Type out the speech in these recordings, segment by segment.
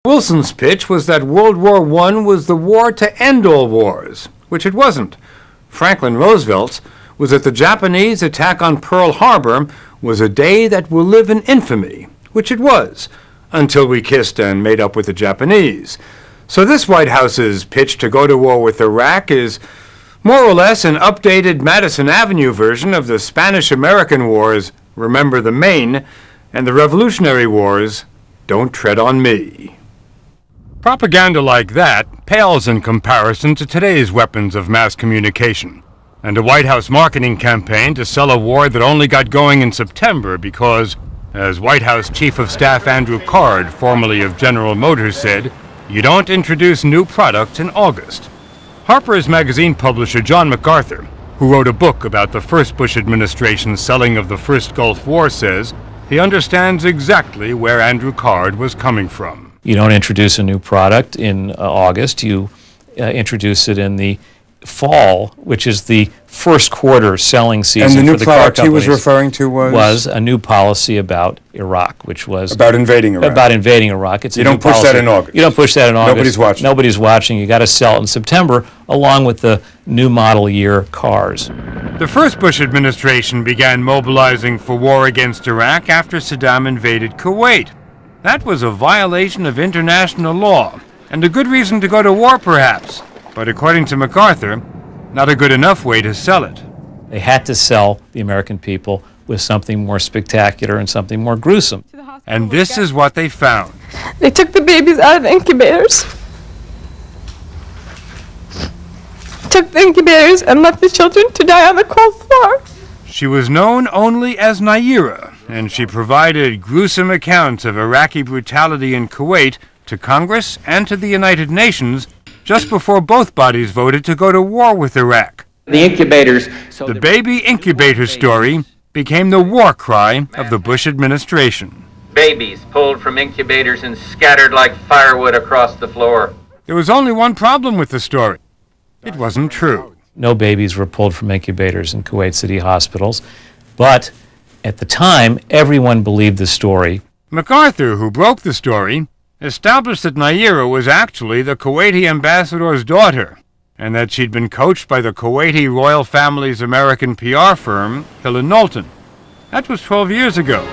Wilson's pitch was that World War I was the war to end all wars, which it wasn't. Franklin Roosevelt's was that the Japanese attack on Pearl Harbor was a day that will live in infamy, which it was, until we kissed and made up with the Japanese. So this White House's pitch to go to war with Iraq is more or less an updated Madison Avenue version of the Spanish-American Wars, Remember the Maine, and the Revolutionary Wars, Don't Tread on Me. Propaganda like that pales in comparison to today's weapons of mass communication, and a White House marketing campaign to sell a war that only got going in September because, as White House Chief of Staff Andrew Card, formerly of General Motors, said, you don't introduce new products in August. Harper's Magazine publisher John MacArthur, who wrote a book about the first Bush administration's selling of the first Gulf War, says he understands exactly where Andrew Card was coming from. You don't introduce a new product in August. You introduce it in the fall, which is the first quarter selling season for the car companies. And the new product he was referring to was a new policy about Iraq, which was about invading Iraq. About invading Iraq. It's you don't push that in August. You don't push that in August. Nobody's watching. Nobody's watching. You got to sell it in September, along with the new model year cars. The first Bush administration began mobilizing for war against Iraq after Saddam invaded Kuwait. That was a violation of international law, and a good reason to go to war, perhaps. But according to MacArthur, not a good enough way to sell it. They had to sell the American people with something more spectacular and something more gruesome. And this is what they found. They took the babies out of the incubators, took the incubators and left the children to die on the cold floor. She was known only as Naira, and she provided gruesome accounts of Iraqi brutality in Kuwait to Congress and to the United Nations just before both bodies voted to go to war with Iraq. The incubators. The baby incubator story became the war cry of the Bush administration. Babies pulled from incubators and scattered like firewood across the floor. There was only one problem with the story. It wasn't true. No babies were pulled from incubators in Kuwait City hospitals, but at the time, everyone believed the story. MacArthur, who broke the story, established that Naira was actually the Kuwaiti ambassador's daughter, and that she'd been coached by the Kuwaiti royal family's American PR firm, Hill & Knowlton. That was 12 years ago.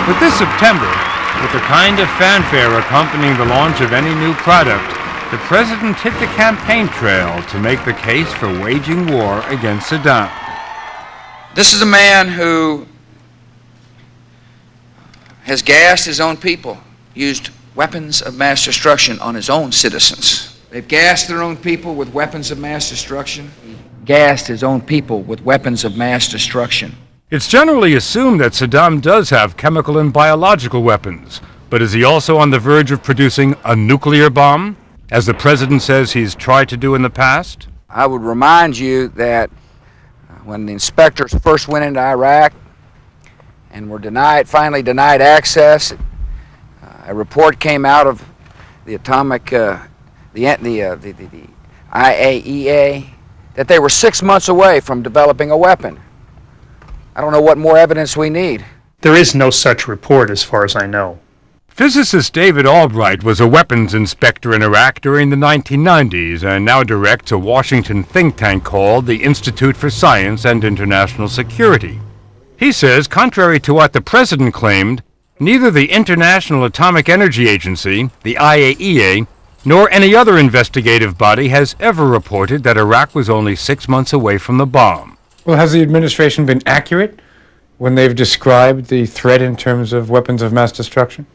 But this September, with the kind of fanfare accompanying the launch of any new product, the president hit the campaign trail to make the case for waging war against Saddam. This is a man who has gassed his own people, used weapons of mass destruction on his own citizens. They've gassed their own people with weapons of mass destruction. He gassed his own people with weapons of mass destruction. It's generally assumed that Saddam does have chemical and biological weapons, but is he also on the verge of producing a nuclear bomb, as the president says he's tried to do in the past? I would remind you that when the inspectors first went into Iraq and were finally denied access, a report came out of the IAEA that they were 6 months away from developing a weapon. I don't know what more evidence we need. There is no such report as far as I know. Physicist David Albright was a weapons inspector in Iraq during the 1990s and now directs a Washington think tank called the Institute for Science and International Security. He says, contrary to what the president claimed, neither the International Atomic Energy Agency, the IAEA, nor any other investigative body has ever reported that Iraq was only 6 months away from the bomb. Well, has the administration been accurate when they've described the threat in terms of weapons of mass destruction?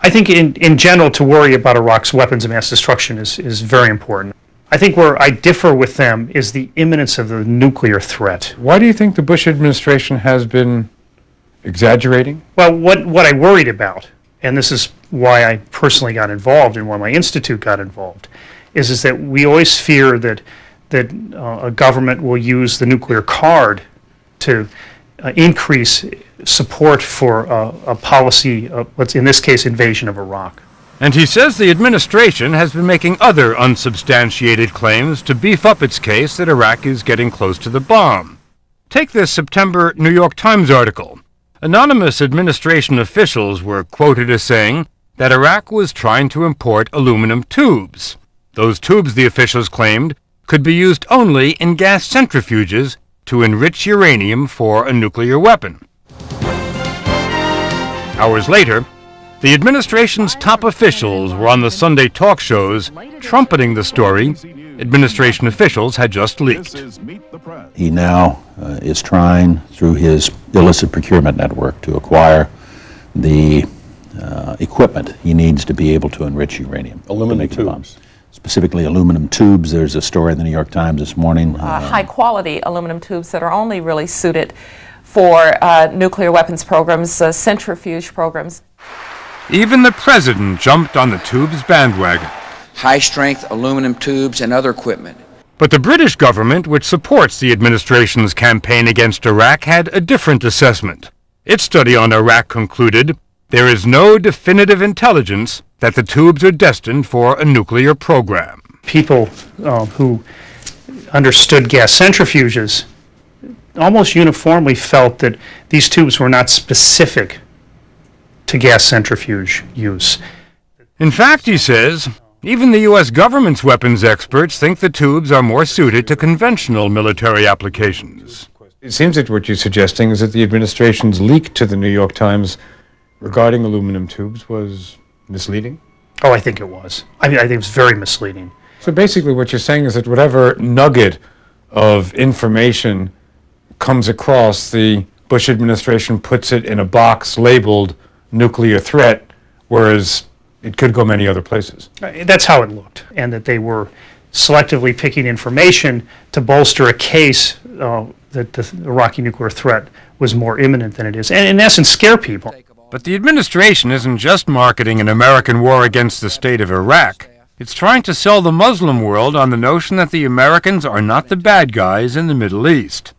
I think in general to worry about Iraq's weapons of mass destruction is very important. I think where I differ with them is the imminence of the nuclear threat. Why do you think the Bush administration has been exaggerating? Well, what I worried about, and this is why I personally got involved and why my institute got involved, is that we always fear that a government will use the nuclear card to increase support for a policy of, in this case, invasion of Iraq. And he says the administration has been making other unsubstantiated claims to beef up its case that Iraq is getting close to the bomb. Take this September New York Times article. Anonymous administration officials were quoted as saying, that Iraq was trying to import aluminum tubes. Those tubes, the officials claimed, could be used only in gas centrifuges to enrich uranium for a nuclear weapon. Hours later, the administration's top officials were on the Sunday talk shows trumpeting the story administration officials had just leaked. He now is trying, through his illicit procurement network, to acquire the equipment he needs to be able to enrich uranium. Aluminum tubes. Specifically aluminum tubes. There's a story in the New York Times this morning. High-quality aluminum tubes that are only really suited for nuclear weapons programs, centrifuge programs. Even the president jumped on the tubes bandwagon. High-strength aluminum tubes and other equipment. But the British government, which supports the administration's campaign against Iraq, had a different assessment. Its study on Iraq concluded there is no definitive intelligence that the tubes are destined for a nuclear program. People who understood gas centrifuges almost uniformly felt that these tubes were not specific to gas centrifuge use. In fact, he says, even the U.S. government's weapons experts think the tubes are more suited to conventional military applications. It seems that what you're suggesting is that the administration's leak to the New York Times regarding aluminum tubes was misleading? Oh, I think it was. I think it was very misleading. So basically what you're saying is that whatever nugget of information comes across, the Bush administration puts it in a box labeled nuclear threat, whereas it could go many other places. That's how it looked, and that they were selectively picking information to bolster a case that the Iraqi nuclear threat was more imminent than it is, and in essence scare people. But the administration isn't just marketing an American war against the state of Iraq. It's trying to sell the Muslim world on the notion that the Americans are not the bad guys in the Middle East.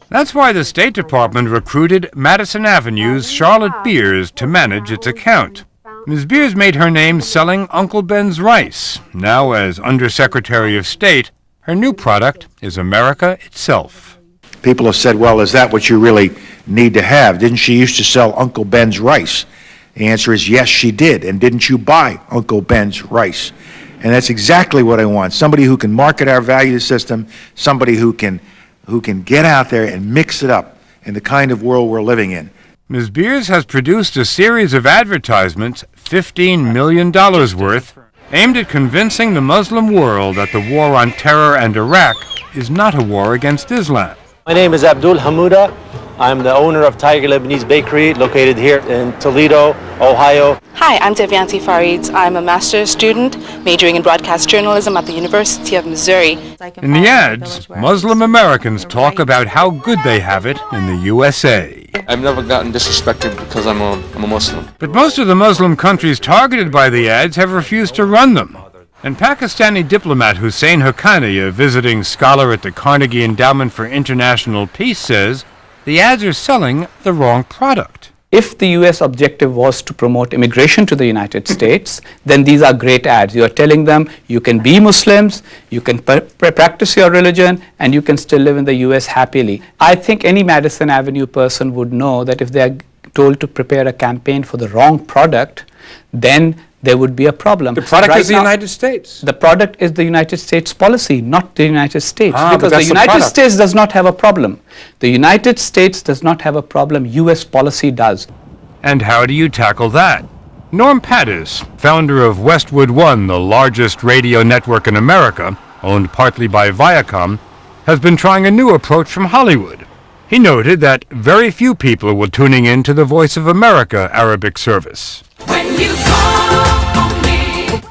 That's why the State Department recruited Madison Avenue's Charlotte Beers to manage its account. Ms. Beers made her name selling Uncle Ben's rice. Now, as Undersecretary of State, her new product is America itself. People have said, well, is that what you really need to have? Didn't she used to sell Uncle Ben's rice? The answer is yes, she did. And didn't you buy Uncle Ben's rice? And that's exactly what I want. Somebody who can market our value system, somebody who can get out there and mix it up in the kind of world we're living in. Ms. Beers has produced a series of advertisements, $15 million worth, aimed at convincing the Muslim world that the war on terror and Iraq is not a war against Islam. My name is Abdul Hamouda. I'm the owner of Tiger Lebanese Bakery, located here in Toledo, Ohio. Hi, I'm Devyanti Farid. I'm a master's student majoring in broadcast journalism at the University of Missouri. In the ads, Muslim Americans talk about how good they have it in the USA. I've never gotten disrespected because I'm a Muslim. But most of the Muslim countries targeted by the ads have refused to run them. And Pakistani diplomat Hussein Haqqani, a visiting scholar at the Carnegie Endowment for International Peace, says the ads are selling the wrong product. If the U.S. objective was to promote immigration to the United States, then these are great ads. You are telling them you can be Muslims, you can practice your religion, and you can still live in the U.S. happily. I think any Madison Avenue person would know that if they are told to prepare a campaign for the wrong product, then there would be a problem. The product is the United States. The product is the United States policy, not the United States. Because the United States does not have a problem. The United States does not have a problem. U.S. policy does. And how do you tackle that? Norm Pattis, founder of Westwood One, the largest radio network in America, owned partly by Viacom, has been trying a new approach from Hollywood. He noted that very few people were tuning in to the Voice of America Arabic service.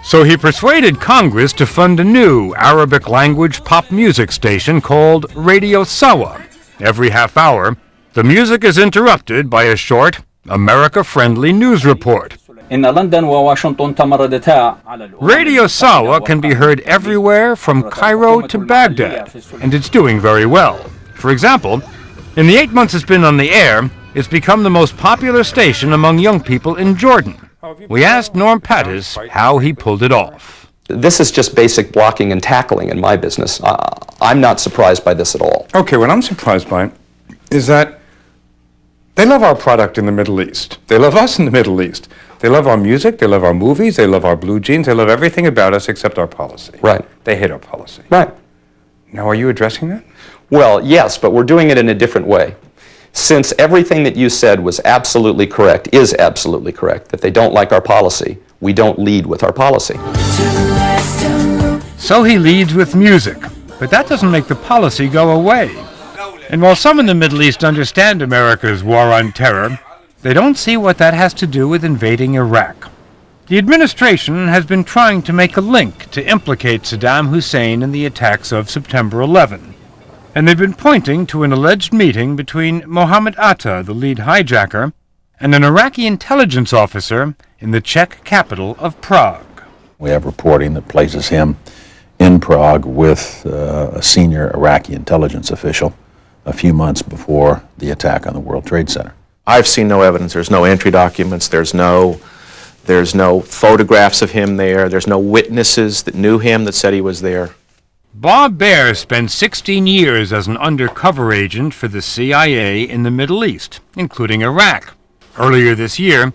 So he persuaded Congress to fund a new Arabic-language pop music station called Radio Sawa. Every half hour, the music is interrupted by a short, America-friendly news report. Radio Sawa can be heard everywhere from Cairo to Baghdad, and it's doing very well. For example, in the 8 months it's been on the air, it's become the most popular station among young people in Jordan. We asked Norm Pattis how he pulled it off. This is just basic blocking and tackling in my business. I'm not surprised by this at all. Okay, what I'm surprised by is that they love our product in the Middle East. They love us in the Middle East. They love our music, they love our movies, they love our blue jeans, they love everything about us except our policy. Right. They hate our policy. Right. Now, are you addressing that? Well, yes, but we're doing it in a different way. Since everything that you said was absolutely correct, is absolutely correct, that they don't like our policy, we don't lead with our policy. So he leads with music, but that doesn't make the policy go away. And while some in the Middle East understand America's war on terror, they don't see what that has to do with invading Iraq. The administration has been trying to make a link to implicate Saddam Hussein in the attacks of September 11. And they've been pointing to an alleged meeting between Mohammed Atta, the lead hijacker, and an Iraqi intelligence officer in the Czech capital of Prague. We have reporting that places him in Prague with a senior Iraqi intelligence official a few months before the attack on the World Trade Center. I've seen no evidence. There's no entry documents. There's no photographs of him there. There's no witnesses that knew him that said he was there. Bob Baer spent 16 years as an undercover agent for the CIA in the Middle East, including Iraq. Earlier this year,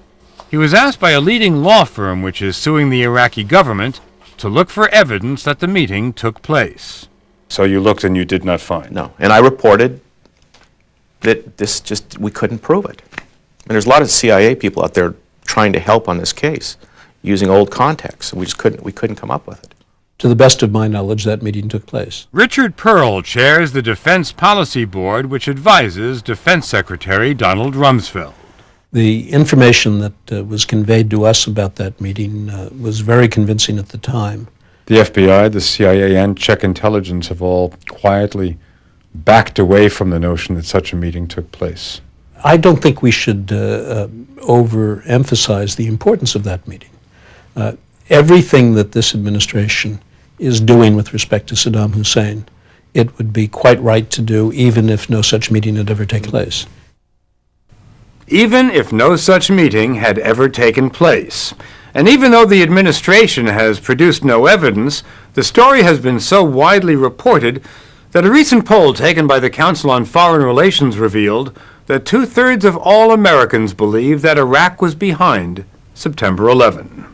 he was asked by a leading law firm which is suing the Iraqi government to look for evidence that the meeting took place. So you looked and you did not find? No. And I reported that we couldn't prove it. And there's a lot of CIA people out there trying to help on this case using old contacts, and we couldn't come up with it. To the best of my knowledge, that meeting took place. Richard Pearl chairs the Defense Policy Board, which advises Defense Secretary Donald Rumsfeld. The information that was conveyed to us about that meeting was very convincing at the time. The FBI, the CIA, and Czech intelligence have all quietly backed away from the notion that such a meeting took place. I don't think we should overemphasize the importance of that meeting. Everything that this administration is doing with respect to Saddam Hussein, it would be quite right to do even if no such meeting had ever taken place. Even if no such meeting had ever taken place. And even though the administration has produced no evidence, the story has been so widely reported that a recent poll taken by the Council on Foreign Relations revealed that 2/3 of all Americans believe that Iraq was behind September 11.